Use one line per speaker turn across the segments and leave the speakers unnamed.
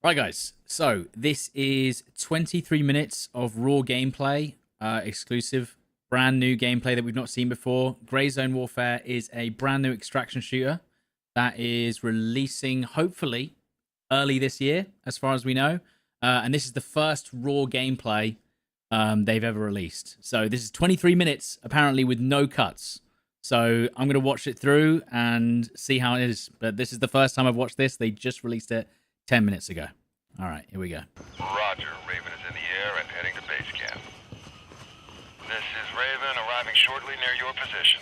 Right, guys. So this is 23 minutes of raw gameplay, exclusive, brand new gameplay that we've not seen before. Grey Zone Warfare is a brand new extraction shooter that is releasing hopefully early this year, as far as we know. And this is the first raw gameplay they've ever released. So this is 23 minutes, apparently with no cuts. So I'm going to watch it through and see how it is. But this is the first time I've watched this. They just released it 10 minutes ago. All right, here we go.
Roger. Raven is in the air and heading to base camp. This is Raven, arriving shortly near your position.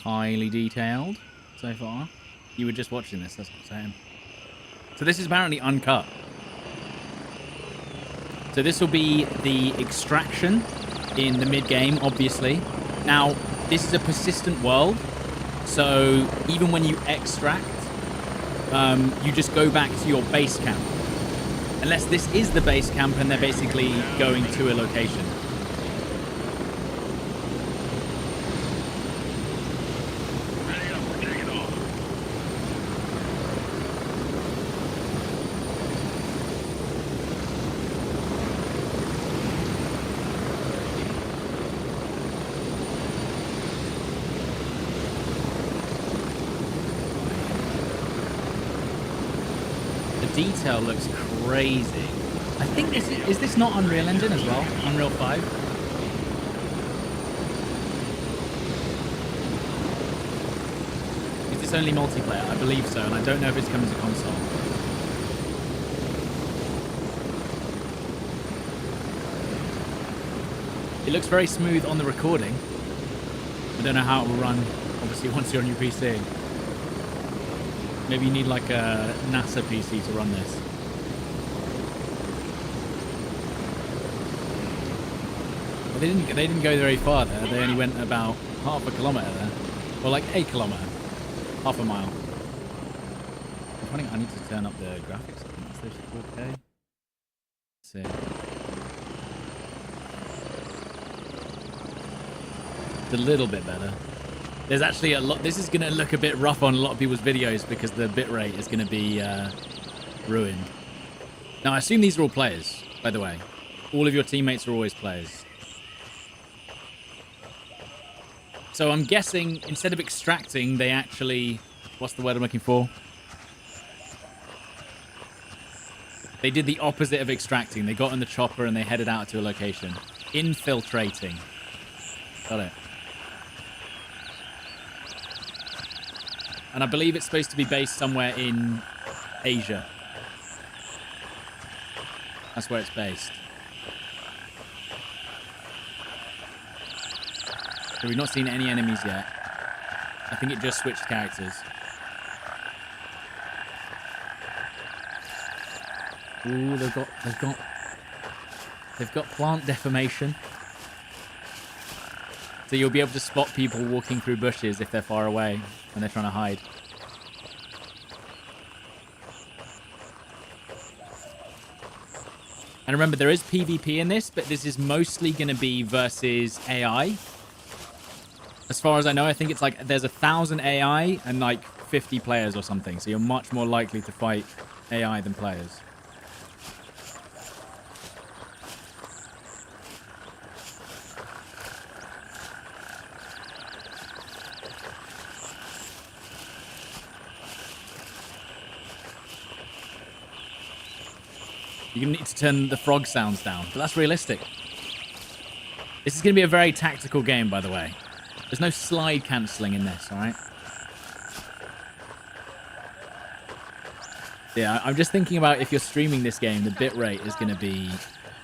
Highly detailed so far. You were just watching this, that's what I'm saying. So this is apparently uncut. So this will be the extraction in the mid-game, obviously. Now, this is a persistent world, so even when you extract, you just go back to your base camp. Unless this is the base camp and they're basically going to a location.
Ready up, we're taking off.
The detail looks crazy. I think this is this not Unreal Engine as well? Unreal 5? Is this only multiplayer? I believe so, and I don't know if it's coming to console. It looks very smooth on the recording. I don't know how it will run, obviously, once you're on your PC. Maybe you need like a NASA PC to run this. Well, they didn't go very far there. They only went about half a kilometer there, or like a kilometer, half a mile. I need to turn up the graphics. Is this 4K? Let's see. It's a little bit better. There's actually a lot. This is going to look a bit rough on a lot of people's videos because the bitrate is going to be ruined. Now, I assume these are all players, by the way. All of your teammates are always players. So I'm guessing instead of extracting, they actually... What's the word I'm looking for? They did the opposite of extracting. They got in the chopper and they headed out to a location. Infiltrating. Got it. And I believe it's supposed to be based somewhere in Asia. That's where it's based. So we've not seen any enemies yet. I think it just switched characters. Ooh, they've got plant deformation. So you'll be able to spot people walking through bushes if they're far away when they're trying to hide. And remember, there is PvP in this, but this is mostly going to be versus AI. As far as I know, I think it's like there's 1,000 AI and like 50 players or something. So you're much more likely to fight AI than players. You're going to need to turn the frog sounds down, but that's realistic. This is going to be a very tactical game, by the way. There's no slide cancelling in this, all right? Yeah, I'm just thinking about if you're streaming this game, the bitrate is going to be...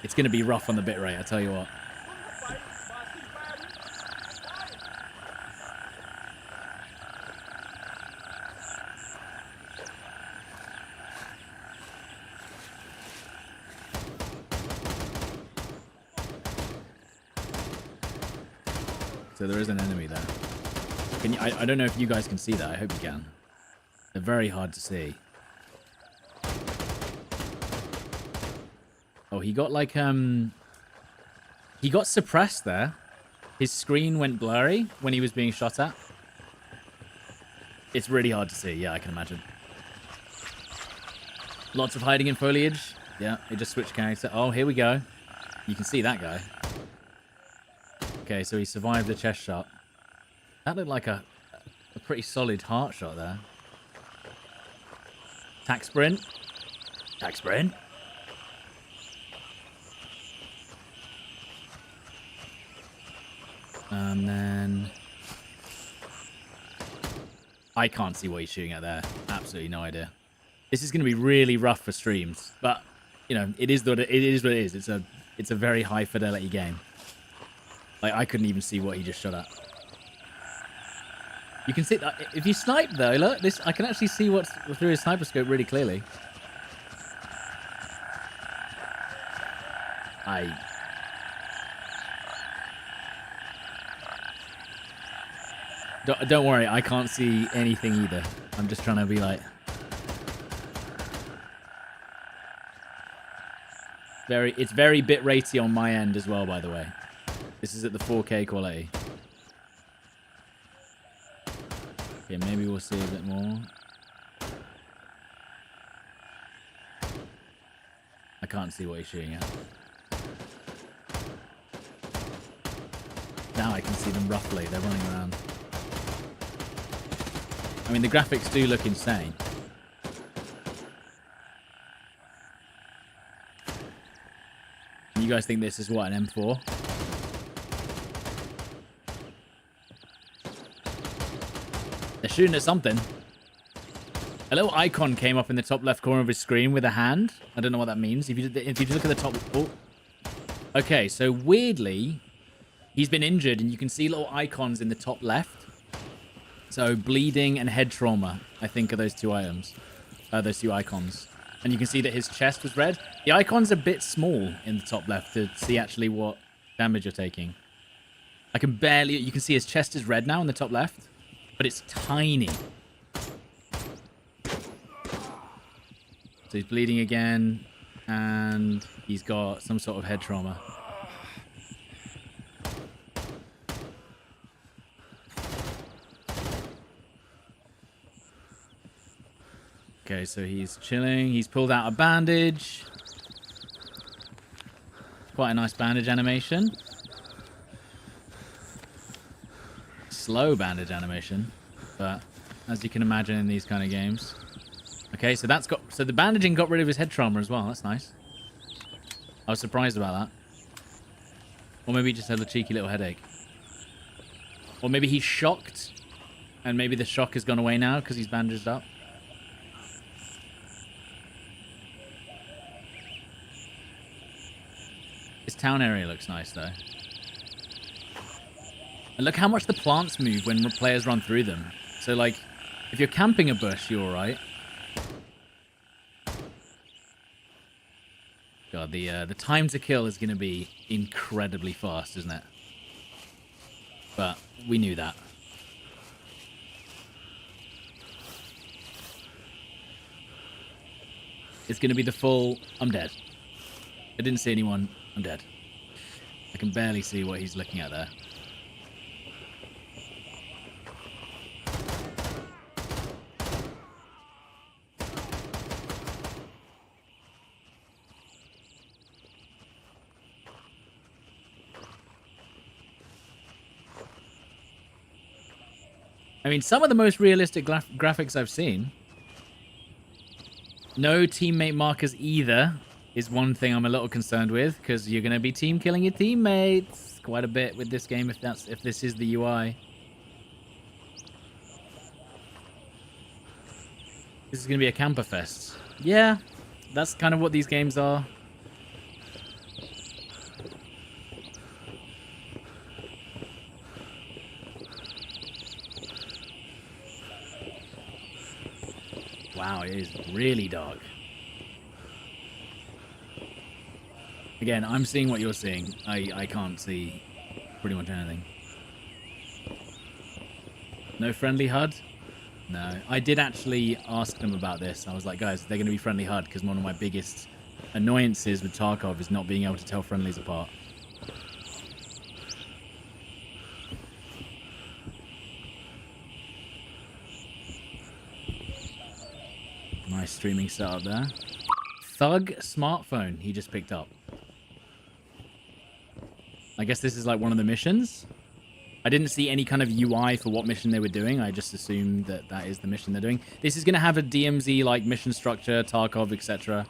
It's going to be rough on the bitrate, I tell you what. So there is an enemy there. Can you, I don't know if you guys can see that. I hope you can. They're very hard to see. Oh, he got like, he got suppressed there. his screen went blurry when he was being shot at. It's really hard to see. Yeah, I can imagine. Lots of hiding in foliage. Yeah, it just switched character. Oh, here we go. You can see that guy. Okay, so he survived the chest shot. That looked like a pretty solid heart shot there. Tack sprint. Tack sprint. And then... I can't see what he's shooting at there. Absolutely no idea. This is going to be really rough for streams. But, you know, it is what it is. It's a very high fidelity game. Like, I couldn't even see what he just shot at. You can see... If you snipe, though, look, this, I can actually see what's through his sniper scope really clearly. Don't worry, I can't see anything either. I'm just trying to be like... It's very bit ratey on my end as well, by the way. This is at the 4K quality. Okay, maybe we'll see a bit more. I can't see what he's shooting at. Now I can see them roughly. They're running around. I mean, the graphics do look insane. You guys think this is what, an M4? They're shooting at something. A little icon came up in the top left corner of his screen with a hand. I don't know what that means. If you look at the top... Oh. Okay, so weirdly, he's been injured, and you can see little icons in the top left. So bleeding and head trauma, I think, are those two items. Those two icons. And you can see that his chest was red. The icon's a bit small in the top left to see actually what damage you're taking. I can barely... You can see his chest is red now in the top left. But it's tiny. So he's bleeding again. And he's got some sort of head trauma. Okay, so he's chilling. He's pulled out a bandage. Quite a nice bandage animation. Slow bandage animation, but as you can imagine in these kind of games. Okay, so the bandaging got rid of his head trauma as well. That's nice. I was surprised about that. Or maybe he just had a cheeky little headache. Or maybe he's shocked, and maybe the shock has gone away now because he's bandaged up. This town area looks nice, though. And look how much the plants move when players run through them. So, like, if you're camping a bush, you're alright. God, the time to kill is going to be incredibly fast, isn't it? But we knew that. It's going to be the full, I'm dead. I didn't see anyone. I'm dead. I can barely see what he's looking at there. I mean, some of the most realistic graphics I've seen. No teammate markers either is one thing I'm a little concerned with, because you're going to be team killing your teammates quite a bit with this game if this is the UI. This is going to be a camper fest. Yeah, that's kind of what these games are. Wow, it is really dark. Again, I'm seeing what you're seeing. I can't see pretty much anything. No friendly HUD? No. I did actually ask them about this. I was like, guys, they're going to be friendly HUD, because one of my biggest annoyances with Tarkov is not being able to tell friendlies apart. nice streaming setup there. Thug smartphone he just picked up. I guess this is like one of the missions. I didn't see any kind of UI for what mission they were doing. I just assumed that that is the mission they're doing. This is going to have a DMZ like mission structure, Tarkov, etc.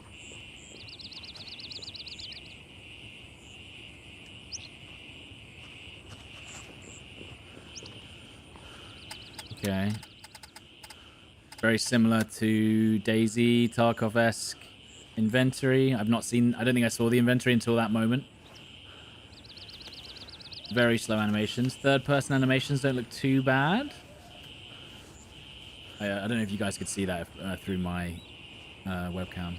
Okay. Very similar to Daisy, Tarkov-esque inventory. I don't think I saw the inventory until that moment. Very slow animations. Third-person animations don't look too bad. I don't know if you guys could see that through my webcam.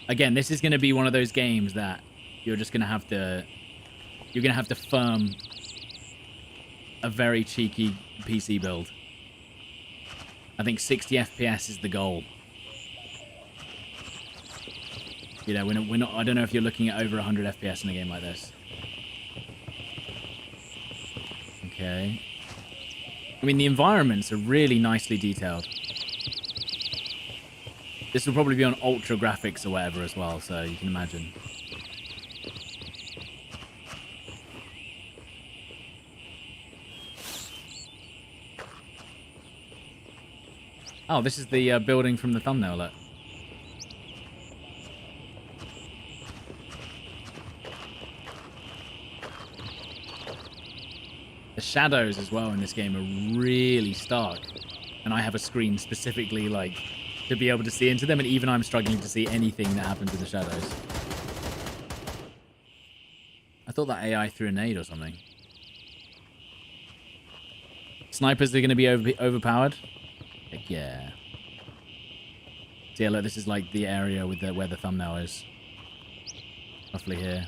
Again, this is going to be one of those games that you're just going to have to firm a very cheeky PC build. I think 60 FPS is the goal. You know, we're not. I don't know if you're looking at over 100 FPS in a game like this. Okay. I mean, the environments are really nicely detailed. This will probably be on ultra graphics or whatever as well, so you can imagine. Oh, this is the building from the thumbnail, look. The shadows as well in this game are really stark. And I have a screen specifically, like, to be able to see into them, and even I'm struggling to see anything that happens in the shadows. I thought that AI threw a nade or something. Snipers are going to be overpowered? Heck yeah. So yeah, look, this is like the area with where the thumbnail is. Roughly here.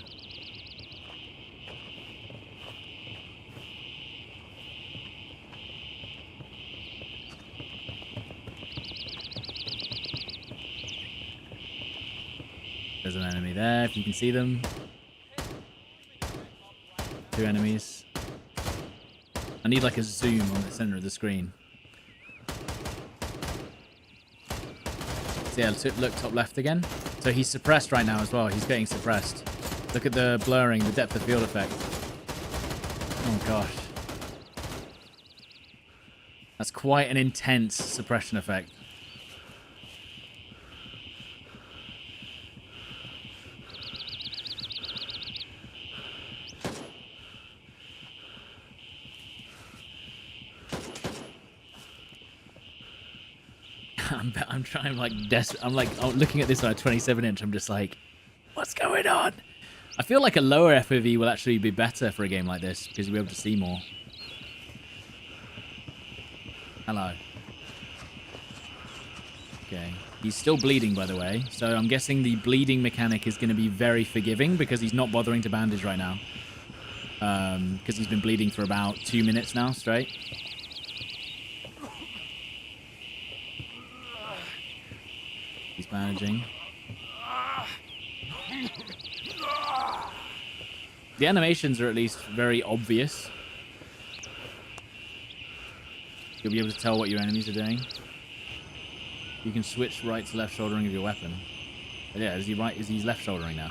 There's an enemy there, if you can see them. 2 enemies. I need like a zoom on the center of the screen. So yeah, look top left again. So he's suppressed right now as well. He's getting suppressed. Look at the blurring, the depth of field effect. Oh gosh. That's quite an intense suppression effect. I'm trying like I'm looking at this on a 27-inch. I'm just like, what's going on? I feel like a lower FOV will actually be better for a game like this because we'll be able to see more. Hello. Okay. He's still bleeding, by the way. So I'm guessing the bleeding mechanic is going to be very forgiving because he's not bothering to bandage right now. Because he's been bleeding for about 2 minutes now straight. He's bandaging. The animations are at least very obvious. You'll be able to tell what your enemies are doing. You can switch right to left shouldering of your weapon. But yeah, is he left shouldering now?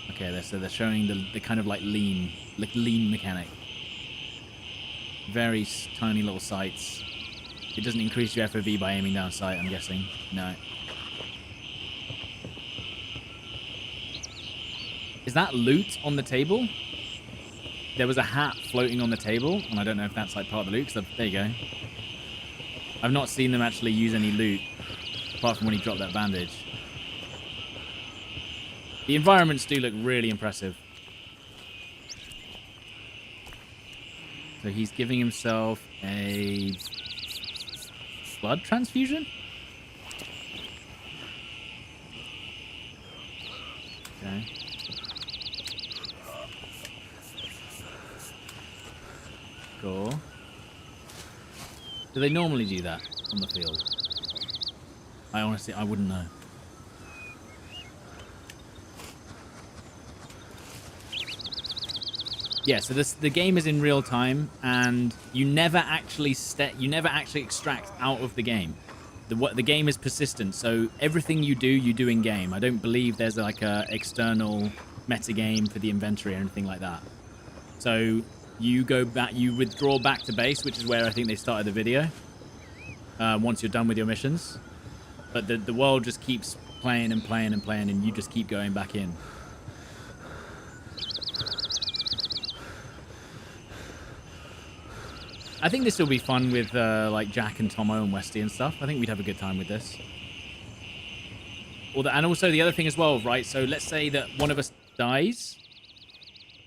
Okay, so they're showing the kind of like lean mechanic. Very tiny little sights. It doesn't increase your FOV by aiming down sight, I'm guessing. No. Is that loot on the table? There was a hat floating on the table, and I don't know if that's like part of the loot, there you go. I've not seen them actually use any loot, apart from when he dropped that bandage. The environments do look really impressive. So he's giving himself a blood transfusion? Okay. Cool. Do they normally do that on the field? I wouldn't know. Yeah, so the game is in real time, and you never actually extract out of the game. The game is persistent, so everything you do in game. I don't believe there's like a external metagame for the inventory or anything like that. So you go back, you withdraw back to base, which is where I think they started the video. Once you're done with your missions, but the world just keeps playing and playing and playing, and you just keep going back in. I think this will be fun with like Jack and Tomo and Westy and stuff. I think we'd have a good time with this. And also the other thing as well, right? So let's say that one of us dies.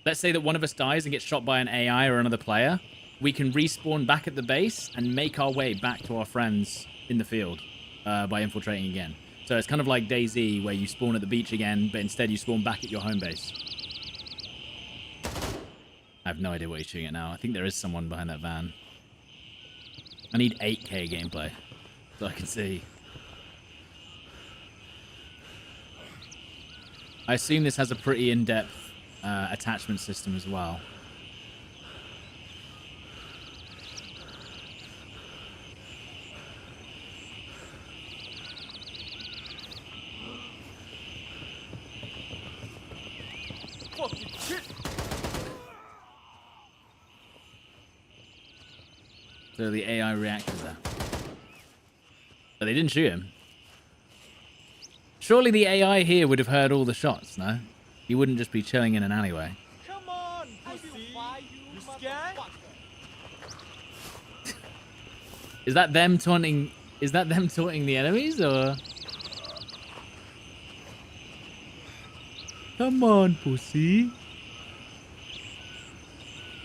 Let's say that one of us dies and gets shot by an AI or another player. We can respawn back at the base and make our way back to our friends in the field by infiltrating again. So it's kind of like DayZ, where you spawn at the beach again, but instead you spawn back at your home base. I have no idea what he's shooting at now. I think there is someone behind that van. I need 8K gameplay so I can see. I assume this has a pretty in-depth attachment system as well.
Fucking shit!
So the AI reacted there. But they didn't shoot him. Surely the AI here would have heard all the shots, no? He wouldn't just be chilling in an alleyway.
Come on, pussy! You scared?
Is that them taunting? Is that them taunting the enemies, or? Come on, pussy.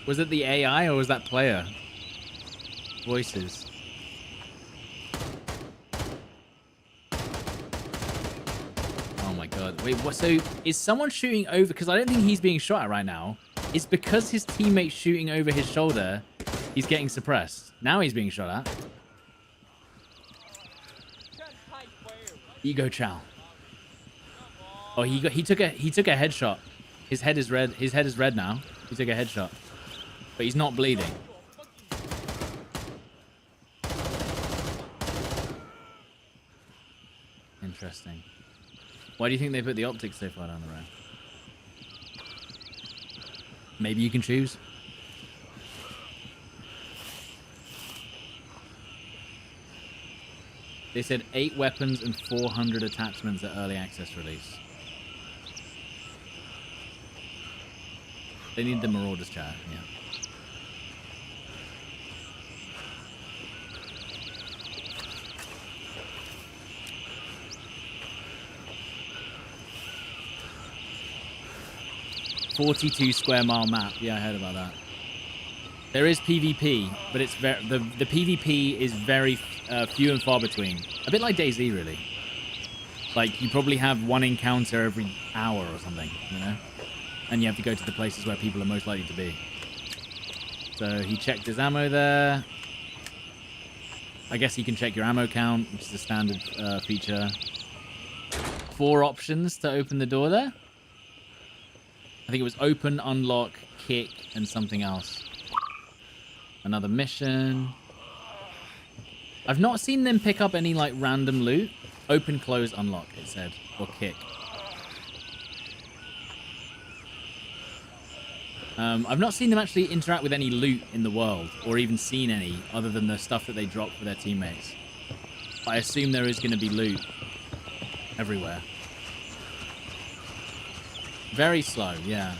Was it the AI or was that player? Voices. Oh my god. Wait, what? So is someone shooting over? Because I don't think he's being shot at right now. It's because his teammate's shooting over his shoulder. He's getting suppressed. Now he's being shot at. Ego Chow. Oh, he took a headshot. His head is red. His head is red now. He took a headshot, but he's not bleeding. Interesting. Why do you think they put the optics so far down the road? Maybe you can choose. They said 8 weapons and 400 attachments at early access release. They need the Marauders chat, yeah. .42 square mile map. Yeah, I heard about that. There is PvP, but it's the PvP is very few and far between. A bit like DayZ, really. Like, you probably have one encounter every hour or something, you know? And you have to go to the places where people are most likely to be. So he checked his ammo there. I guess you can check your ammo count, which is a standard feature. 4 options to open the door there. I think it was open, unlock, kick, and something else. Another mission. I've not seen them pick up any, like, random loot. Open, close, unlock, it said. Or kick. I've not seen them actually interact with any loot in the world, or even seen any, other than the stuff that they drop for their teammates. But I assume there is going to be loot everywhere. Very slow, yeah.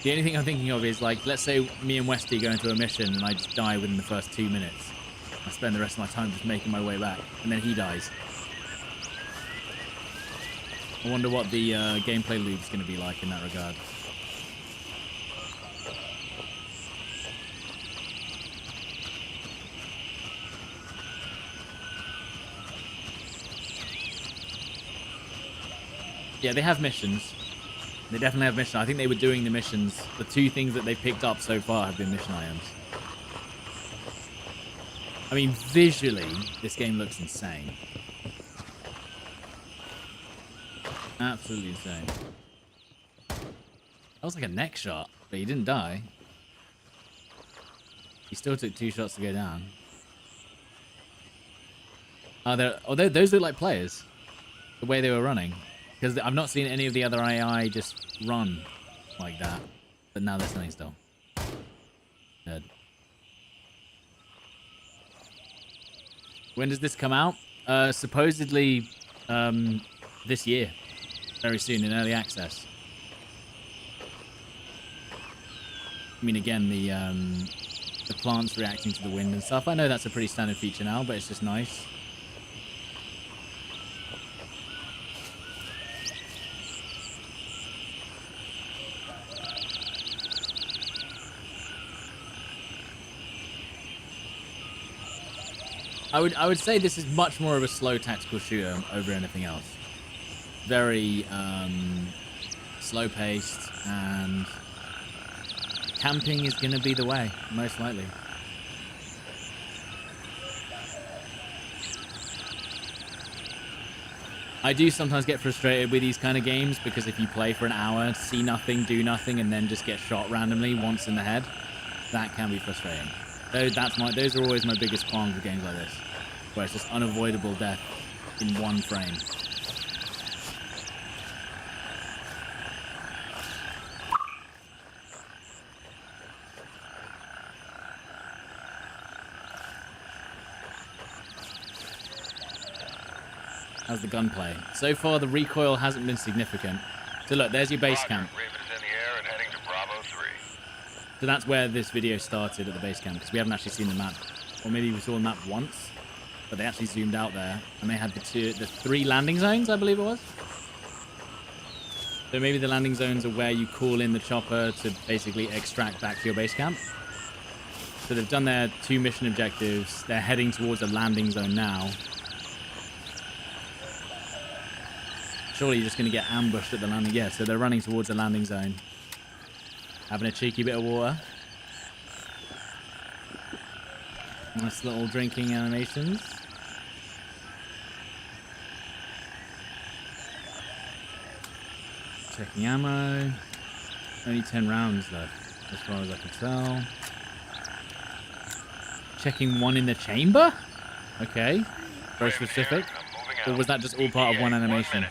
The only thing I'm thinking of is, like, let's say me and Westy go into a mission and I just die within the first 2 minutes. I spend the rest of my time just making my way back, and then he dies. I wonder what the gameplay loop is going to be like in that regard. Yeah, they have missions. They definitely have missions. I think they were doing the missions. The 2 things that they've picked up so far have been mission items. I mean, visually, this game looks insane. Absolutely insane. That was like a neck shot. But he didn't die. He still took 2 shots to go down. Those look like players. The way they were running. Because I've not seen any of the other AI just run like that. But now they're standing still. Dead. When does this come out? Supposedly this year. Very soon in early access. I mean, again, the plants reacting to the wind and stuff. I know that's a pretty standard feature now, but it's just nice. I would say this is much more of a slow tactical shooter over anything else. Very slow paced, and camping is going to be the way, most likely. I do sometimes get frustrated with these kind of games because if you play for an hour, see nothing, do nothing, and then just get shot randomly once in the head, that can be frustrating. Those are always my biggest qualms with games like this, where it's just unavoidable death in one frame. How's the gunplay? So far, the recoil hasn't been significant. So look, there's your base camp.
Raven is in the air and heading to Bravo 3.
So that's where this video started, at the base camp, because we haven't actually seen the map. Or maybe we saw the map once, but they actually zoomed out there, and they had the 3 landing zones, I believe it was. So maybe the landing zones are where you call in the chopper to basically extract back to your base camp. So they've done their 2 mission objectives. They're heading towards a landing zone now. Surely you're just going to get ambushed at the landing. Yeah, so they're running towards the landing zone. Having a cheeky bit of water. Nice little drinking animations. Checking ammo. Only 10 rounds left, as far as I can tell. Checking one in the chamber? Okay. Very specific. Or was that just all part of one animation?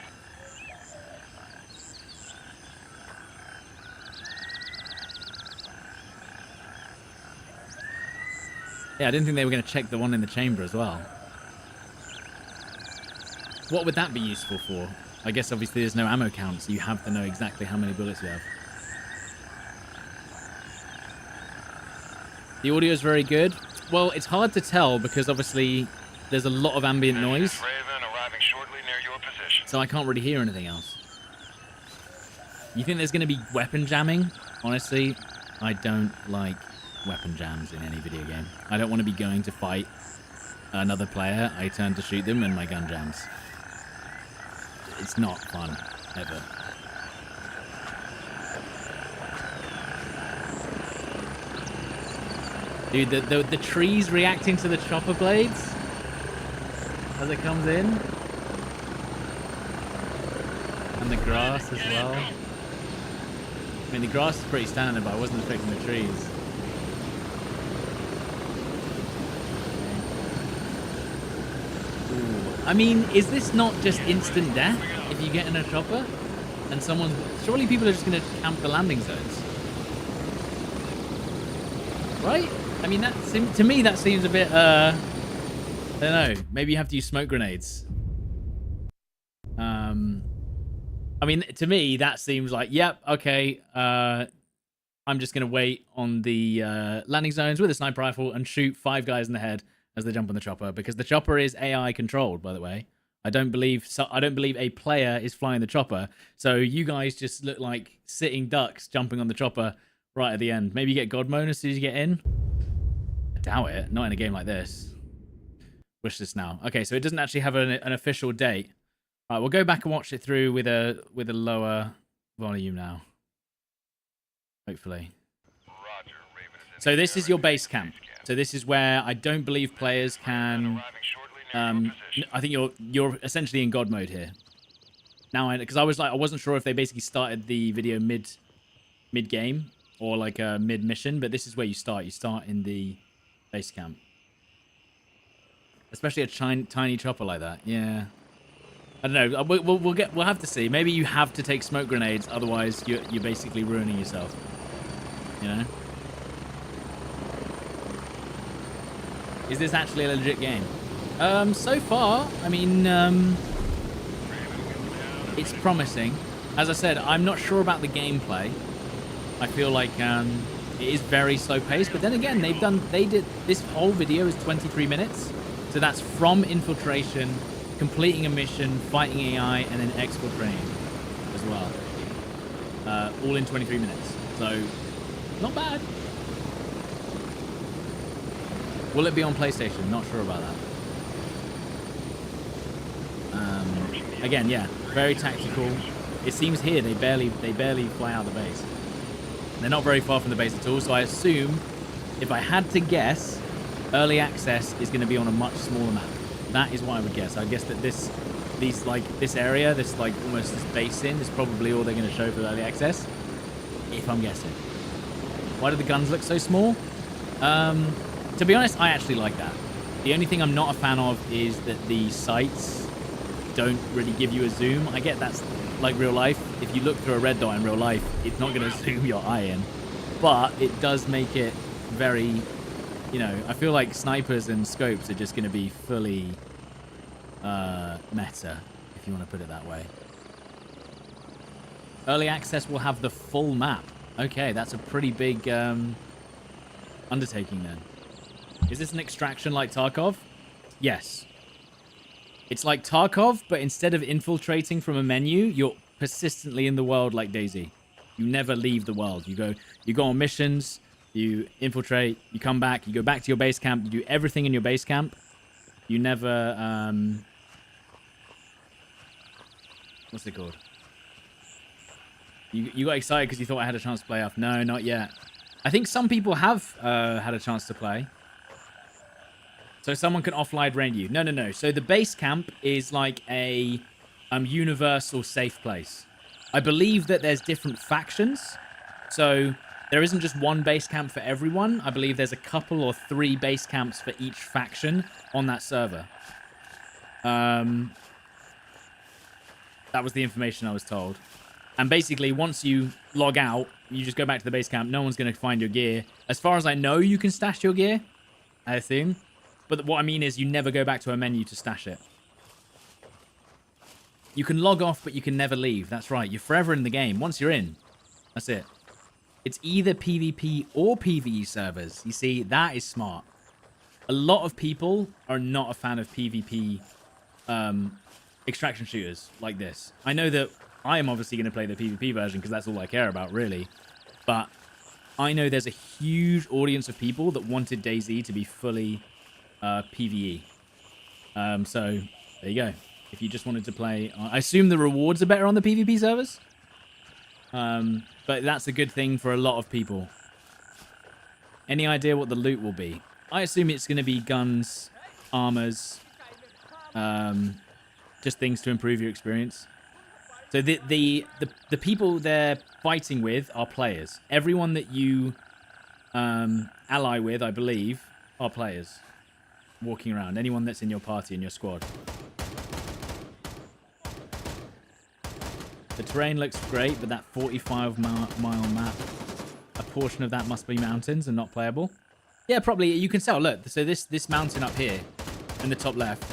Yeah, I didn't think they were going to check the one in the chamber as well. What would that be useful for? I guess obviously there's no ammo count, so you have to know exactly how many bullets you have. The audio is very good. Well, it's hard to tell because obviously there's a lot of ambient noise.
Raven arriving shortly near your position.
So I can't really hear anything else. You think there's going to be weapon jamming? Honestly, I don't like weapon jams in any video game. I don't want to be going to fight another player. I turn to shoot them and my gun jams. It's not fun, ever. Dude, the trees reacting to the chopper blades as it comes in. And the grass as well. I mean, the grass is pretty standard, but I wasn't expecting the trees. I mean, is this not just instant death if you get in a chopper? And someone's... Surely people are just going to camp the landing zones. Right? I mean, to me, that seems a bit, I don't know. Maybe you have to use smoke grenades. I mean, to me, that seems like, yep, okay. I'm just going to wait on the landing zones with a sniper rifle and shoot 5 guys in the head as they jump on the chopper, because the chopper is AI controlled, by the way. I don't believe a player is flying the chopper. So you guys just look like sitting ducks jumping on the chopper right at the end. Maybe you get God mode as soon as you get in. I doubt it. Not in a game like this. Wish this now. Okay, so it doesn't actually have an official date. All right, we'll go back and watch it through with a lower volume now. Hopefully.
Roger, Raven is in
So
the
this
air
is your
and
base
heading
camp.
to base camp.
So this is where I don't believe players can.
Arriving shortly near your position.
I think you're essentially in God mode here. Now, because I wasn't sure if they basically started the video mid game, or like a mid mission, but this is where you start. You start in the base camp, especially a tiny chopper like that. Yeah, I don't know. We'll have to see. Maybe you have to take smoke grenades, otherwise you're basically ruining yourself. You know? Is this actually a legit game? So far, I mean, it's promising. As I said, I'm not sure about the gameplay. I feel like it is very slow paced, but then again, they did this whole video is 23 minutes, so that's from infiltration, completing a mission, fighting AI, and then exfiltrating as well, all in 23 minutes. So not bad. Will it be on PlayStation? Not sure about that. Again, yeah, very tactical. It seems here they barely fly out of the base. They're not very far from the base at all, so I assume, if I had to guess, early access is going to be on a much smaller map. That is what I would guess. I guess that this area, this like almost this basin, is probably all they're going to show for early access, if I'm guessing. Why do the guns look so small? To be honest, I actually like that. The only thing I'm not a fan of is that the sights don't really give you a zoom. I get that's like real life. If you look through a red dot in real life, it's not going to zoom your eye in. But it does make it very, you know, I feel like snipers and scopes are just going to be fully meta, if you want to put it that way. Early access will have the full map. Okay, that's a pretty big undertaking then. Is this an extraction like Tarkov? Yes. It's like Tarkov, but instead of infiltrating from a menu, you're persistently in the world like DayZ. You never leave the world. You go on missions, you infiltrate, you come back, you go back to your base camp, you do everything in your base camp. You never, what's it called? You got excited because you thought I had a chance to play off. No, not yet. I think some people have had a chance to play. So someone can offline raid you. No. So the base camp is like a universal safe place. I believe that there's different factions. So there isn't just one base camp for everyone. I believe there's a couple or 3 base camps for each faction on that server. That was the information I was told. And basically, once you log out, you just go back to the base camp. No one's going to find your gear. As far as I know, you can stash your gear, I assume. But what I mean is you never go back to a menu to stash it. You can log off, but you can never leave. That's right. You're forever in the game. Once you're in, that's it. It's either PvP or PvE servers. You see, that is smart. A lot of people are not a fan of PvP extraction shooters like this. I know that I am obviously going to play the PvP version because that's all I care about, really. But I know there's a huge audience of people that wanted DayZ to be fully PvE. So there you go. If you just wanted to play, I assume the rewards are better on the PvP servers. But that's a good thing for a lot of people. Any idea what the loot will be? I assume it's going to be guns, armors, just things to improve your experience. So the people they're fighting with are players. Everyone that you ally with, I believe, are players walking around. Anyone that's in your party, in your squad. The terrain looks great, but that 45-mile map, a portion of that must be mountains and not playable. Yeah, probably. You can tell. Look, so this mountain up here in the top left.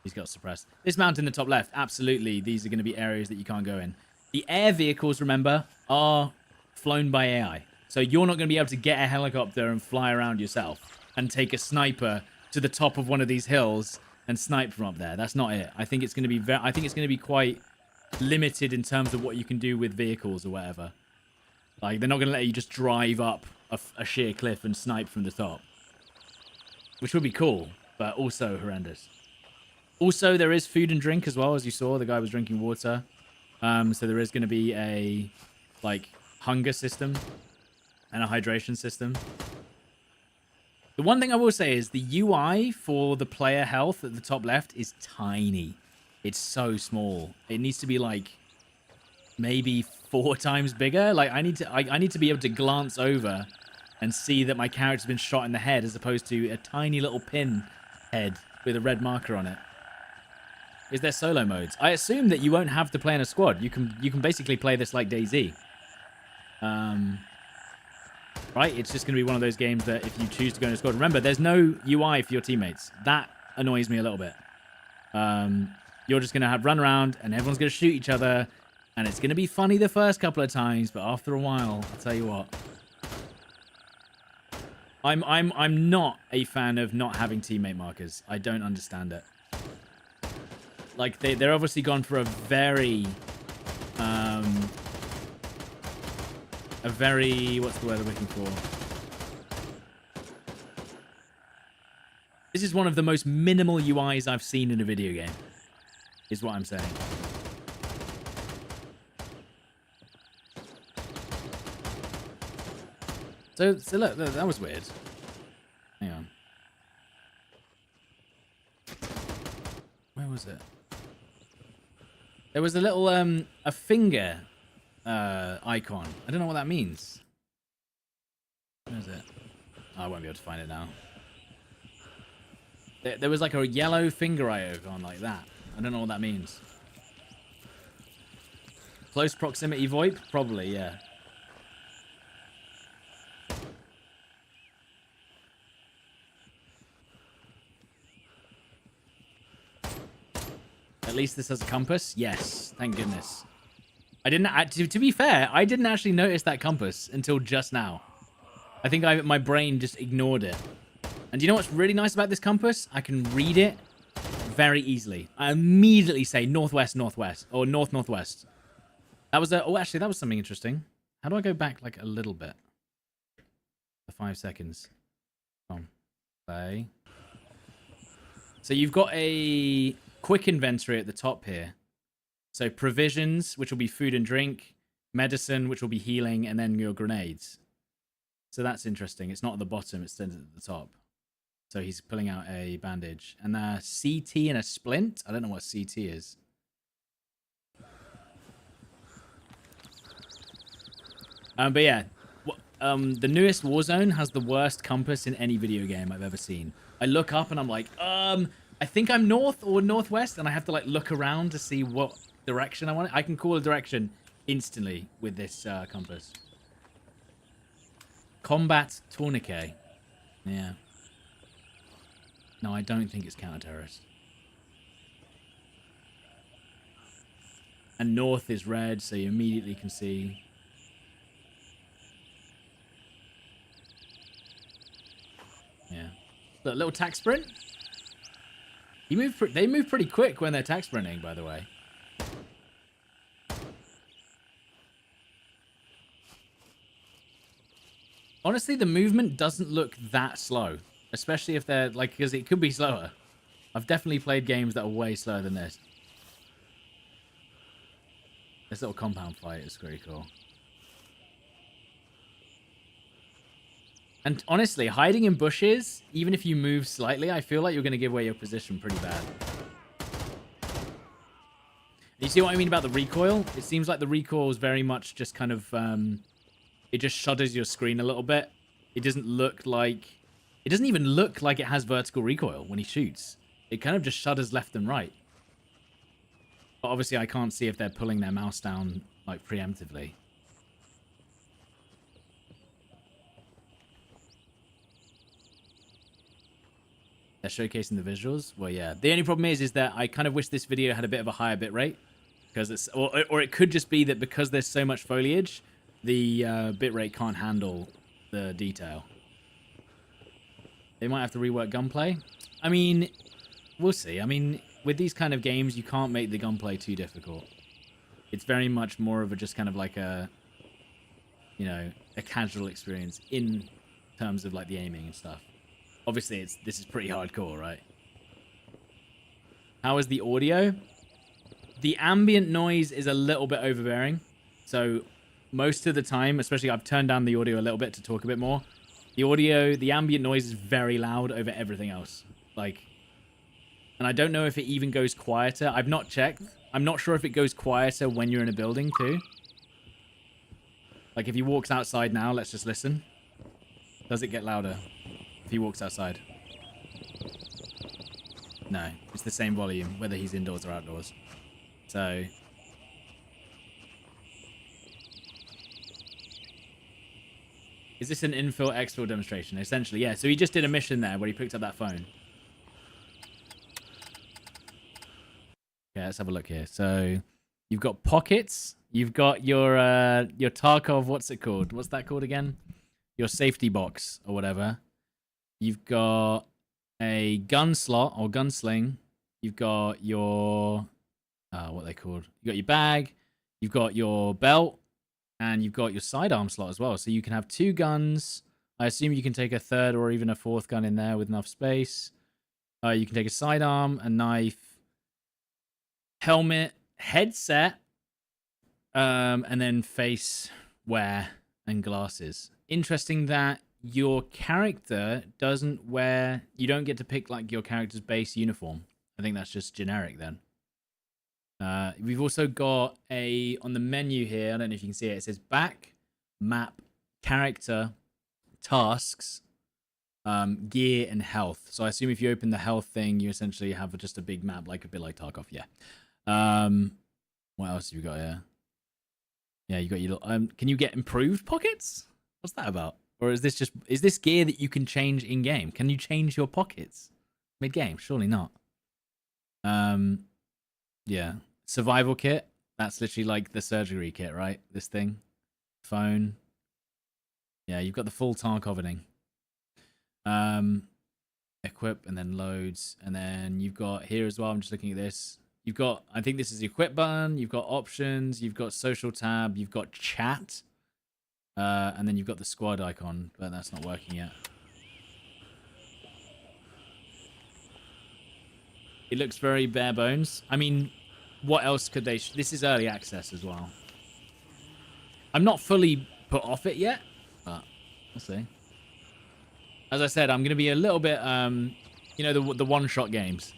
He's got suppressed. This mountain in the top left, absolutely, these are going to be areas that you can't go in. The air vehicles, remember, are flown by AI. So you're not going to be able to get a helicopter and fly around yourself and take a sniper to the top of one of these hills and snipe from up there. That's not it. I think it's going to be I think it's going to be quite limited in terms of what you can do with vehicles or whatever. Like, they're not going to let you just drive up a sheer cliff and snipe from the top. Which would be cool, but also horrendous. Also, there is food and drink as well, as you saw. The guy was drinking water. So there is going to be a, like, hunger system and a hydration system. The one thing I will say is the UI for the player health at the top left is tiny. It's so small. It needs to be, like, maybe 4 times bigger. Like I need to be able to glance over and see that my character's been shot in the head as opposed to a tiny little pin head with a red marker on it. Is there solo modes? I assume that you won't have to play in a squad. You can basically play this like DayZ. Right? It's just going to be one of those games that if you choose to go in a squad... Remember, there's no UI for your teammates. That annoys me a little bit. You're just going to run around and everyone's going to shoot each other. And it's going to be funny the first couple of times, but after a while, I'll tell you what. I'm not a fan of not having teammate markers. I don't understand it. Like, they're obviously gone for a very... what's the word I'm looking for? This is one of the most minimal UIs I've seen in a video game, is what I'm saying. So look, that was weird. Hang on. Where was it? There was a little, a finger icon. I don't know what that means. Where is it? Oh, I won't be able to find it now. There was like a yellow finger icon like that. I don't know what that means. Close proximity VoIP? Probably, yeah. At least this has a compass. Yes, thank goodness. I didn't. To be fair, I didn't actually notice that compass until just now. I think my brain just ignored it. And do you know what's really nice about this compass? I can read it very easily. I immediately say northwest, northwest, or north, northwest. That was a... Oh, actually, that was something interesting. How do I go back like a little bit? For 5 seconds. Come on. Play. So you've got a quick inventory at the top here. So provisions, which will be food and drink. Medicine, which will be healing. And then your grenades. So that's interesting. It's not at the bottom. It's at the top. So he's pulling out a bandage. And a CT and a splint. I don't know what CT is. But yeah. The newest Warzone has the worst compass in any video game I've ever seen. I look up and I'm like, I think I'm north or northwest. And I have to like look around to see what direction I want. I can call a direction instantly with this compass. Combat tourniquet. Yeah. No, I don't think it's counter-terrorist. And north is red, so you immediately can see. Yeah. Look, little tack sprint. They move pretty quick when they're tack sprinting, by the way. Honestly, the movement doesn't look that slow. Especially if they're, like, because it could be slower. I've definitely played games that are way slower than this. This little compound fight is pretty cool. And honestly, hiding in bushes, even if you move slightly, I feel like you're going to give away your position pretty bad. You see what I mean about the recoil? It seems like the recoil is very much just kind of, it just shudders your screen a little bit. It doesn't look like... It doesn't even look like it has vertical recoil when he shoots. It kind of just shudders left and right. But obviously I can't see if they're pulling their mouse down, like, preemptively. They're showcasing the visuals? Well, yeah. The only problem is that I kind of wish this video had a bit of a higher bitrate. Because it's... Or it could just be that because there's so much foliage, the bitrate can't handle the detail. They might have to rework gunplay. I mean, we'll see. I mean, with these kind of games, you can't make the gunplay too difficult. It's very much more of a just kind of like a, you know, a casual experience in terms of like the aiming and stuff. Obviously, this is pretty hardcore, right? How is the audio? The ambient noise is a little bit overbearing. So most of the time, especially I've turned down the audio a little bit to talk a bit more. The audio, the ambient noise is very loud over everything else. Like, and I don't know if it even goes quieter. I've not checked. I'm not sure if it goes quieter when you're in a building too. Like if he walks outside now, let's just listen. Does it get louder if he walks outside? No, it's the same volume, whether he's indoors or outdoors. So... Is this an infill exfil demonstration? Essentially, yeah. So he just did a mission there where he picked up that phone. Okay, let's have a look here. So you've got pockets. You've got your Tarkov. What's it called? What's that called again? Your safety box or whatever. You've got a gun slot or gunsling. You've got your what are they called? You got your bag. You've got your belt. And you've got your sidearm slot as well. So you can have 2 guns. I assume you can take a 3rd or even a 4th gun in there with enough space. You can take a sidearm, a knife, helmet, headset, and then face wear and glasses. Interesting that your character doesn't wear... You don't get to pick like your character's base uniform. I think that's just generic then. We've also got on the menu here, I don't know if you can see it, it says back, map, character, tasks, gear, and health. So I assume if you open the health thing, you essentially have just a big map, like a bit like Tarkov, yeah. What else have you got here? Yeah, you got your little, can you get improved pockets? What's that about? Or is this gear that you can change in-game? Can you change your pockets mid-game? Surely not. Yeah. Survival kit. That's literally like the surgery kit, right? This thing. Phone. Yeah, you've got the full Tarkovining. Equip and then loads. And then you've got here as well. I'm just looking at this. You've got, I think this is the equip button. You've got options. You've got social tab. You've got chat. And then you've got the squad icon, but that's not working yet. It looks very bare bones. I mean, what else could they... This is early access as well. I'm not fully put off it yet, but we'll see. As I said, I'm going to be a little bit, you know, the one-shot games.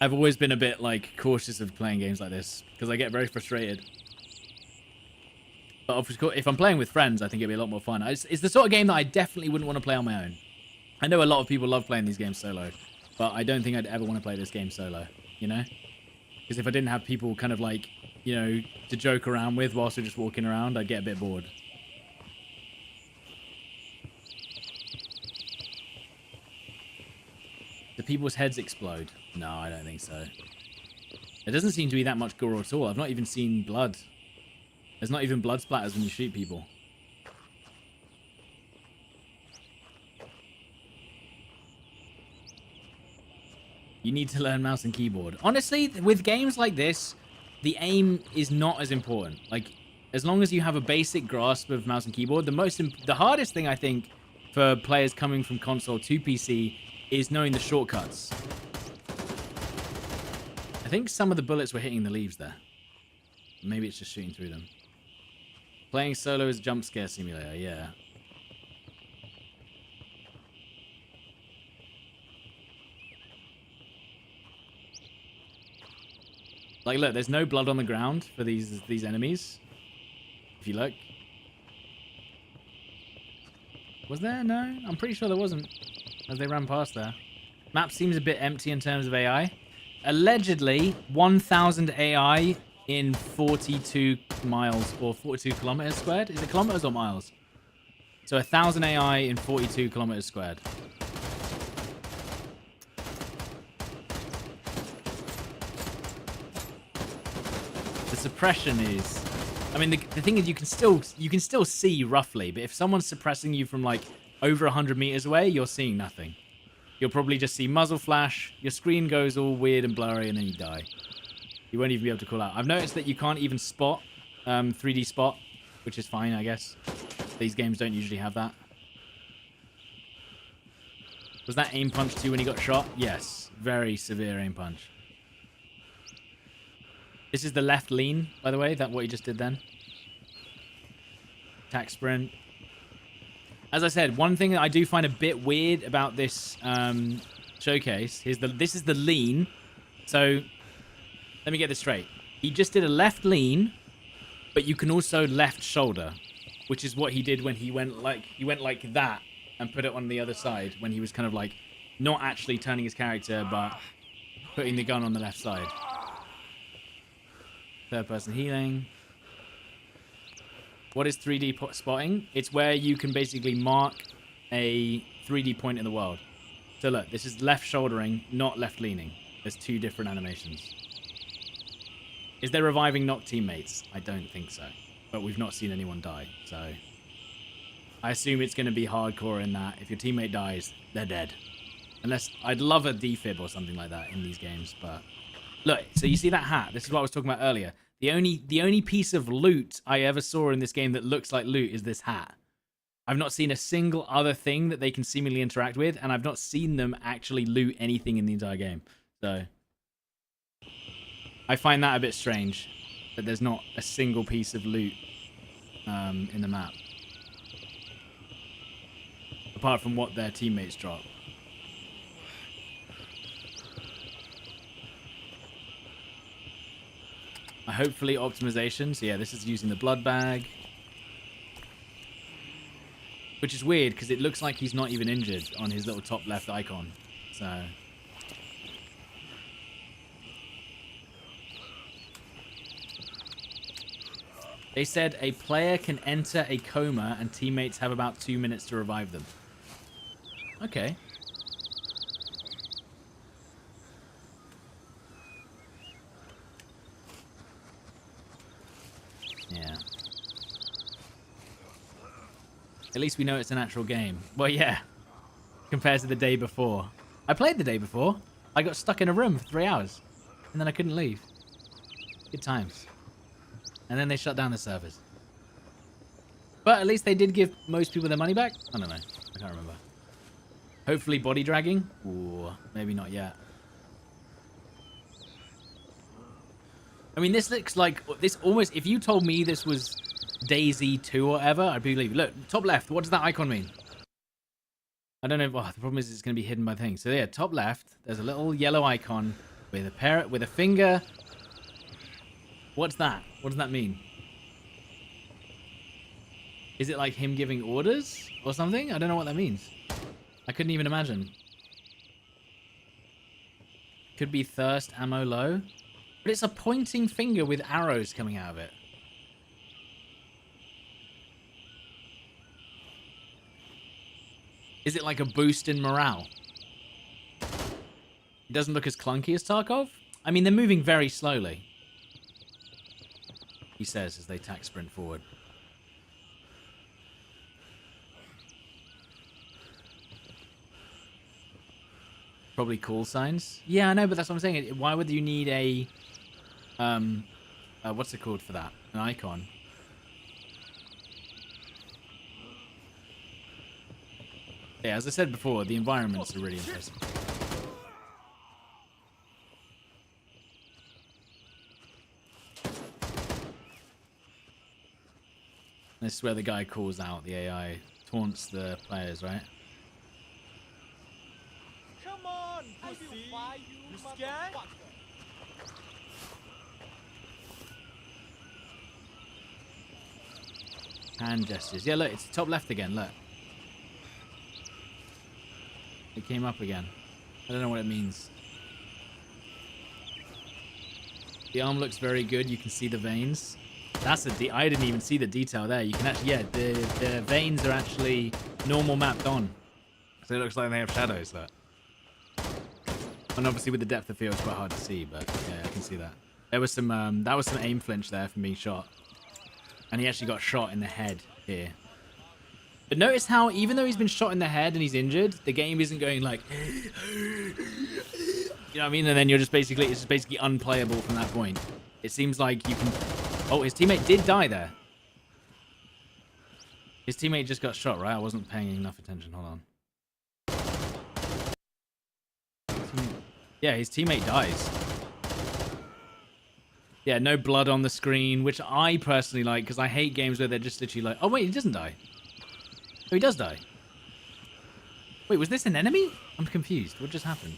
I've always been a bit, like, cautious of playing games like this, because I get very frustrated. But if I'm playing with friends, I think it'd be a lot more fun. It's the sort of game that I definitely wouldn't want to play on my own. I know a lot of people love playing these games solo, but I don't think I'd ever want to play this game solo, you know? Because if I didn't have people kind of like, you know, to joke around with whilst we're just walking around, I'd get a bit bored. Do people's heads explode? No, I don't think so. There doesn't seem to be that much gore at all. I've not even seen blood. There's not even blood splatters when you shoot people. You need to learn mouse and keyboard. Honestly, with games like this, the aim is not as important. Like, as long as you have a basic grasp of mouse and keyboard, the hardest thing, I think, for players coming from console to PC is knowing the shortcuts. I think some of the bullets were hitting the leaves there. Maybe it's just shooting through them. Playing solo is a jump scare simulator, yeah. Like, look, there's no blood on the ground for these enemies. If you look. Was there? No? I'm pretty sure there wasn't. As they ran past there. Map seems a bit empty in terms of AI. Allegedly, 1,000 AI in 42 miles or 42 kilometers squared. Is it kilometers or miles? So 1,000 AI in 42 kilometers squared. The suppression is... I mean, the thing is, you can still see roughly, but if someone's suppressing you from like over 100 meters away, you're seeing nothing. You'll probably just see muzzle flash, your screen goes all weird and blurry, and then you die. You won't even be able to call out. I've noticed that you can't even spot 3D spot, which is fine, I guess. These games don't usually have that. Was that aim punch to you when he got shot? Yes, very severe aim punch. This is the left lean, by the way. That what you just did then. Attack sprint. As I said, one thing that I do find a bit weird about this showcase is this is the lean. So let me get this straight. He just did a left lean, but you can also left shoulder, which is what he did when he went like that and put it on the other side when he was kind of like not actually turning his character, but putting the gun on the left side. Third person healing. What is 3D spotting? It's where you can basically mark a 3D point in the world. So look, this is left shouldering, not left leaning. There's two different animations. Is there reviving knocked teammates? I don't think so. But we've not seen anyone die, so I assume it's going to be hardcore in that if your teammate dies, they're dead. Unless, I'd love a defib or something like that in these games, but look, so you see that hat? This is what I was talking about earlier. The only piece of loot I ever saw in this game that looks like loot is this hat. I've not seen a single other thing that they can seemingly interact with, and I've not seen them actually loot anything in the entire game. So I find that a bit strange, that there's not a single piece of loot in the map. Apart from what their teammates drop. Hopefully optimization. So yeah, this is using the blood bag. Which is weird, because it looks like he's not even injured on his little top left icon. So they said a player can enter a coma and teammates have about 2 minutes to revive them. Okay. Yeah. At least we know it's an actual game. Well, yeah. Compared to the day before. I played the day before. I got stuck in a room for 3 hours. And then I couldn't leave. Good times. And then they shut down the servers. But at least they did give most people their money back. I don't know. I can't remember. Hopefully body dragging. Ooh, maybe not yet. I mean, this looks like... this almost... if you told me this was Daisy 2 or whatever, I'd believe. Look, top left. What does that icon mean? I don't know. Well, the problem is it's going to be hidden by things. So yeah, top left. There's a little yellow icon with a parrot with a finger. What's that? What does that mean? Is it like him giving orders or something? I don't know what that means. I couldn't even imagine. Could be thirst, ammo low. But it's a pointing finger with arrows coming out of it. Is it like a boost in morale? It doesn't look as clunky as Tarkov. I mean, they're moving very slowly. He says as they tack sprint forward. Probably call signs. Yeah, I know, but that's what I'm saying. Why would you need a... what's it called for that? An icon. Yeah, as I said before, the environments are really impressive. This is where the guy calls out the AI, taunts the players, right?
Come on, pussy. You scared?
Hand gestures. Yeah, look, it's top left again, look. It came up again. I don't know what it means. The arm looks very good. You can see the veins. That's I didn't even see the detail there. You can actually, yeah, the veins are actually normal mapped on. So it looks like they have shadows there. And obviously with the depth of field, it's quite hard to see, but yeah, I can see that. There was some, that was some aim flinch there from being shot. And he actually got shot in the head here. But notice how, even though he's been shot in the head and he's injured, the game isn't going like... you know what I mean? And then you're just basically... it's just basically unplayable from that point. It seems like you can... oh, his teammate did die there. His teammate just got shot, right? I wasn't paying enough attention. Hold on. Yeah, his teammate dies. Yeah, no blood on the screen, which I personally like, because I hate games where they're just literally like... oh, wait, he doesn't die. Oh, he does die. Wait, was this an enemy? I'm confused. What just happened?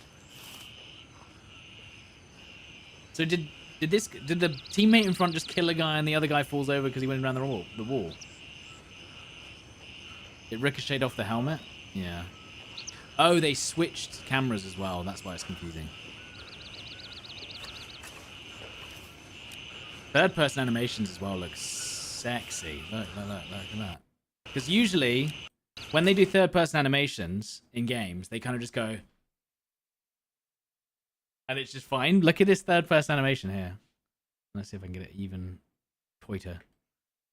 So did Did the teammate in front just kill a guy and the other guy falls over because he went around the wall? It ricocheted off the helmet? Yeah. Oh, they switched cameras as well. That's why it's confusing. Third-person animations as well look sexy. Look at that. Because usually, when they do third-person animations in games, they kind of just go... And it's just fine. Look at this third-person animation here. Let's see if I can get it even pointer.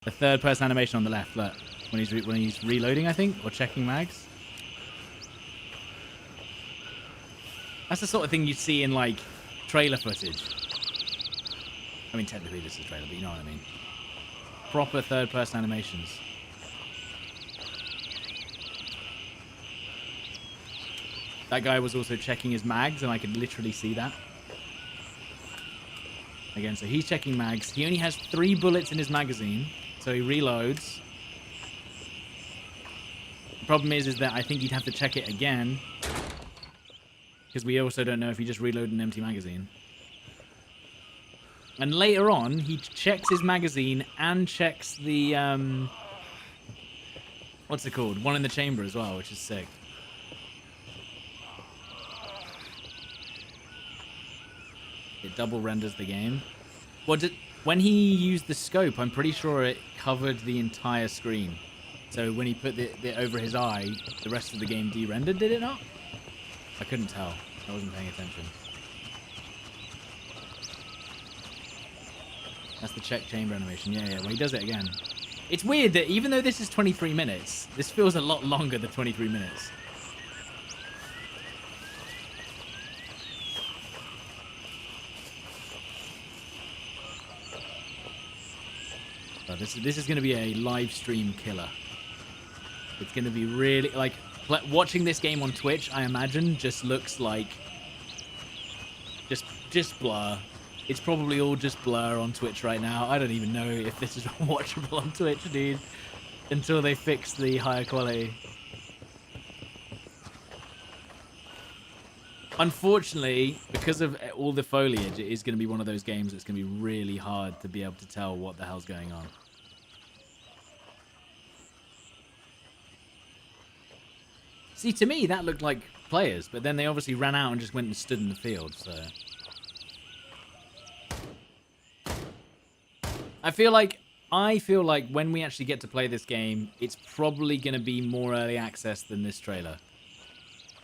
The third-person animation on the left. Look, when he's reloading, I think, or checking mags. That's the sort of thing you'd see in like trailer footage. I mean, technically this is trailer, but you know what I mean. Proper third-person animations. That guy was also checking his mags, and I could literally see that. Again, so he's checking mags. He only has 3 bullets in his magazine, so he reloads. The problem is that I think he'd have to check it again, because we also don't know if he just reloaded an empty magazine. And later on, he checks his magazine and checks the, what's it called? One in the chamber as well, which is sick. It double renders the game. When he used the scope, I'm pretty sure it covered the entire screen. So when he put it over his eye, the rest of the game de-rendered, did it not? I couldn't tell. I wasn't paying attention. That's the check chamber animation. Yeah, well, he does it again. It's weird that even though this is 23 minutes, this feels a lot longer than 23 minutes. But this is going to be a live stream killer. It's going to be really like watching this game on Twitch. I imagine just looks like just blur. It's probably all just blur on Twitch right now. I don't even know if this is watchable on Twitch, dude, until they fix the higher quality. Unfortunately, because of all the foliage, it is going to be one of those games that's going to be really hard to be able to tell what the hell's going on. See, to me, that looked like players, but then they obviously ran out and just went and stood in the field, so... I feel like when we actually get to play this game, it's probably going to be more early access than this trailer.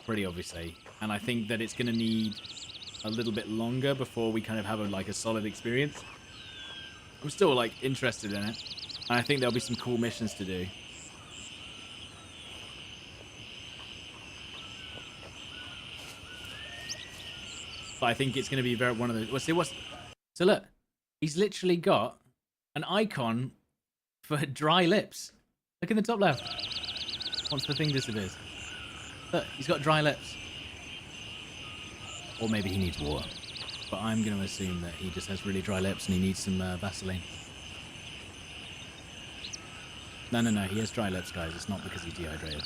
Pretty obviously. And I think that it's going to need a little bit longer before we kind of have a solid experience. I'm still interested in it. And I think there'll be some cool missions to do. But I think it's going to be one of those... So look, he's literally got an icon for dry lips. Look in the top left. Once the thing disappears. Look, he's got dry lips. Or maybe he needs water. But I'm going to assume that he just has really dry lips and he needs some Vaseline. No, he has dry lips, guys. It's not because he's dehydrated.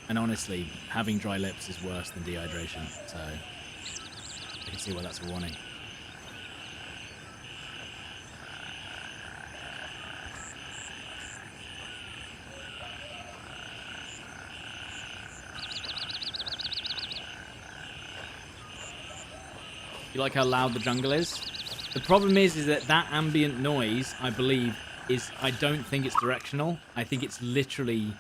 And honestly, having dry lips is worse than dehydration. So, I can see why that's a warning. You like how loud the jungle is? The problem is that ambient noise, I believe, I don't think it's directional. I think it's literally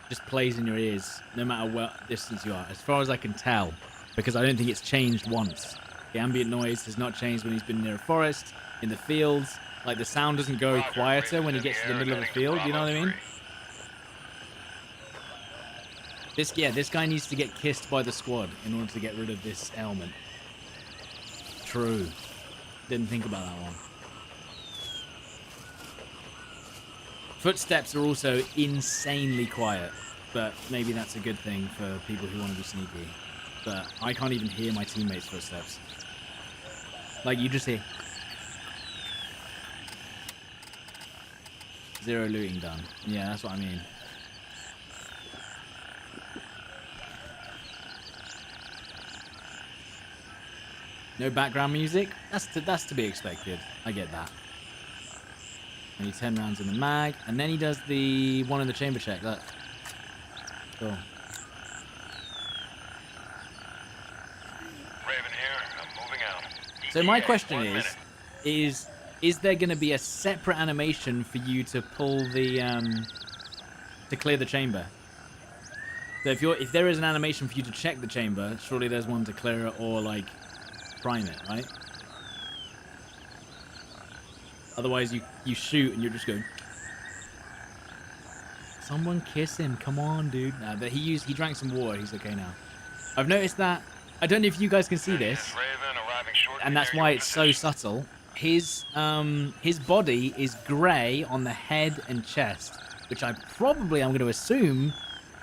just plays in your ears, no matter what distance you are, as far as I can tell, because I don't think it's changed once. The ambient noise has not changed when he's been near a forest, in the fields. Like, the sound doesn't go quieter when he gets to the middle of the field, you know what I mean? This guy needs to get kissed by the squad in order to get rid of this ailment. True. Didn't think about that one. Footsteps are also insanely quiet, but maybe that's a good thing for people who want to be sneaky. But I can't even hear my teammates' footsteps. Like, you just hear... Zero looting done. Yeah, that's what I mean. No background music. That's to be expected. I get that. Only 10 rounds in the mag, and then he does the one in the chamber check. Look. Cool.
Raven here. I'm moving out.
So my
ETA,
question
1 minute.
is there going to be a separate animation for you to pull the to clear the chamber? So if there is an animation for you to check the chamber, surely there's one to clear it or like prime it, right? Otherwise you shoot and you're just going. Someone kiss him, come on, dude. Nah, but he drank some water. He's okay now. I've noticed that. I don't know if you guys can see this,
Raven arriving shortly
and that's
near
why
your
it's so
position.
subtle. His body is grey on the head and chest, which I'm going to assume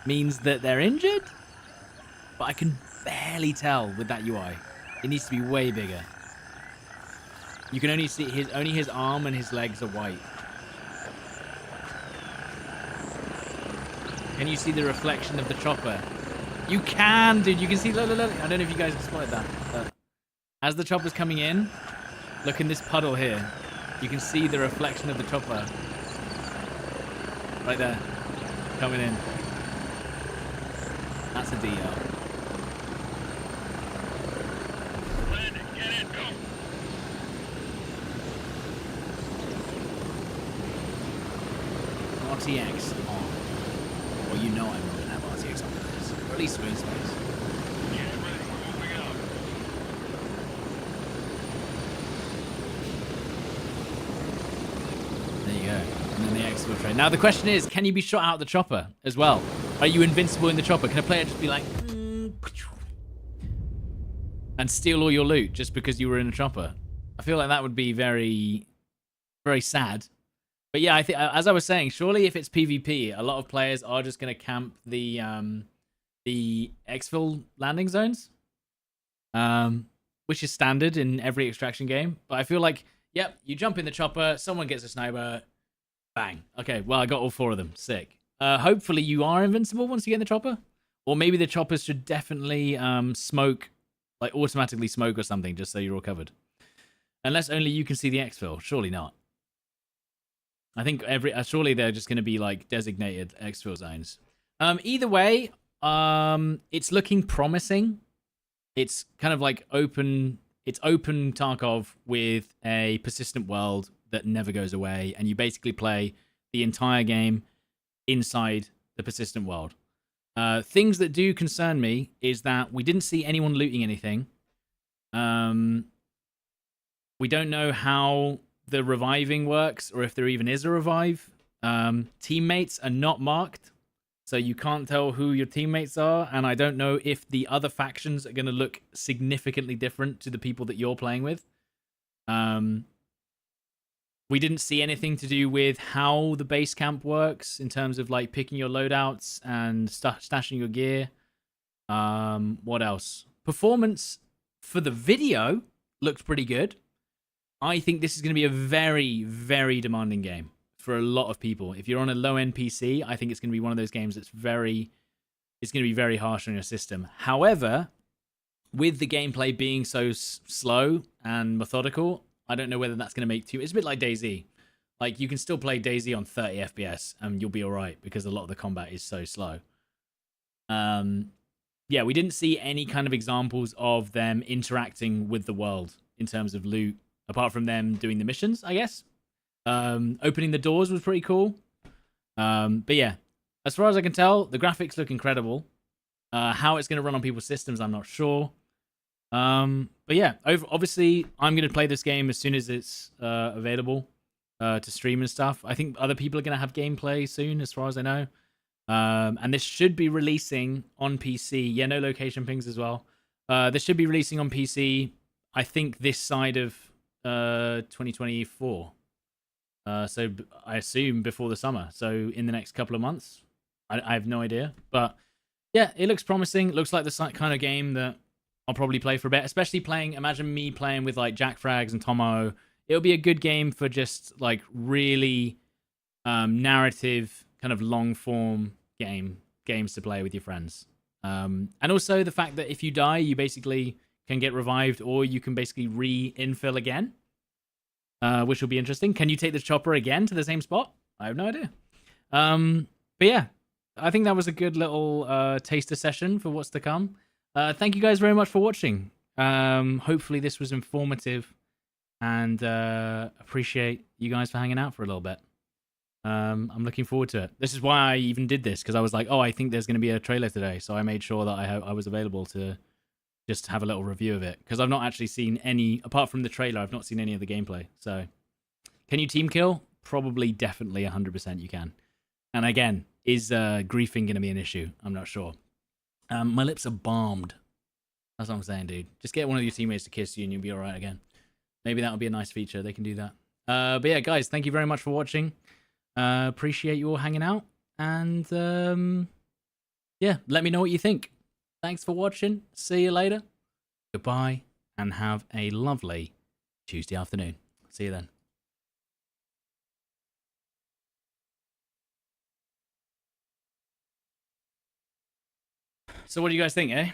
means that they're injured. But I can barely tell with that UI. It needs to be way bigger. You can only see his arm and his legs are white. Can you see the reflection of the chopper? You can, dude. You can see. Look. I don't know if you guys have spotted that. As the chopper's coming in, look in this puddle here. You can see the reflection of the chopper. Right there. Coming in. That's a DL.
Landing, get in, go.
RTX on. Well, you know I'm not going to have RTX on for this. Or at least screen space.
Get ready, we're moving out.
There you go. And then the exfiltrate. Now the question is, can you be shot out of the chopper as well? Are you invincible in the chopper? Can a player just be like, and steal all your loot just because you were in a chopper? I feel like that would be very, very sad. But yeah, I think, as I was saying, surely if it's PvP, a lot of players are just going to camp the exfil landing zones, which is standard in every extraction game. But I feel like, yep, you jump in the chopper, someone gets a sniper, bang. Okay, well, I got all 4 of them. Sick. Hopefully you are invincible once you get in the chopper. Or maybe the choppers should definitely smoke, like automatically smoke or something, just so you're all covered. Unless only you can see the exfil. Surely not. I think surely they're just going to be like designated exfil zones. Either way, it's looking promising. It's kind of like open Tarkov with a persistent world that never goes away, and you basically play the entire game inside the persistent world. Things that do concern me is that we didn't see anyone looting anything. We don't know how the reviving works, or if there even is a revive. Teammates are not marked, so you can't tell who your teammates are, and I don't know if the other factions are going to look significantly different to the people that you're playing with. We didn't see anything to do with how the base camp works in terms of like picking your loadouts and stashing your gear. What else? Performance for the video looked pretty good. I think this is going to be a very, very demanding game for a lot of people. If you're on a low-end PC, I think it's going to be one of those games that's going to be very harsh on your system. However, with the gameplay being so slow and methodical, I don't know whether that's going to make it's a bit like DayZ. Like, you can still play DayZ on 30 FPS and you'll be all right because a lot of the combat is so slow. Yeah, we didn't see any kind of examples of them interacting with the world in terms of loot, apart from them doing the missions, I guess. Opening the doors was pretty cool. But yeah, as far as I can tell, the graphics look incredible. How it's going to run on people's systems, I'm not sure. But yeah, obviously, I'm going to play this game as soon as it's available to stream and stuff. I think other people are going to have gameplay soon, as far as I know. And this should be releasing on PC. Yeah, no location pings as well. This should be releasing on PC, I think, this side of 2024. So I assume before the summer. So in the next couple of months. I have no idea. But yeah, it looks promising. It looks like the kind of game that I'll probably play for a bit. Especially imagine me playing with like Jack Frags and Tomo. It'll be a good game for just like really narrative, kind of long form games to play with your friends. And also the fact that if you die, you basically can get revived, or you can basically re-infill again, which will be interesting. Can you take the chopper again to the same spot? I have no idea. But yeah, I think that was a good little taster session for what's to come. Thank you guys very much for watching. Hopefully this was informative, and appreciate you guys for hanging out for a little bit. I'm looking forward to it. This is why I even did this, because I was like, oh, I think there's going to be a trailer today, so I made sure that I was available to just have a little review of it, because I've not actually seen any, apart from the trailer, I've not seen any of the gameplay. So, can you team kill? Probably, definitely, 100% you can. And again, is griefing going to be an issue? I'm not sure. My lips are balmed. That's what I'm saying, dude. Just get one of your teammates to kiss you and you'll be alright again. Maybe that would be a nice feature. They can do that. But yeah, guys, thank you very much for watching. Appreciate you all hanging out. And yeah, let me know what you think. Thanks for watching. See you later. Goodbye. And have a lovely Tuesday afternoon. See you then. So what do you guys think, eh?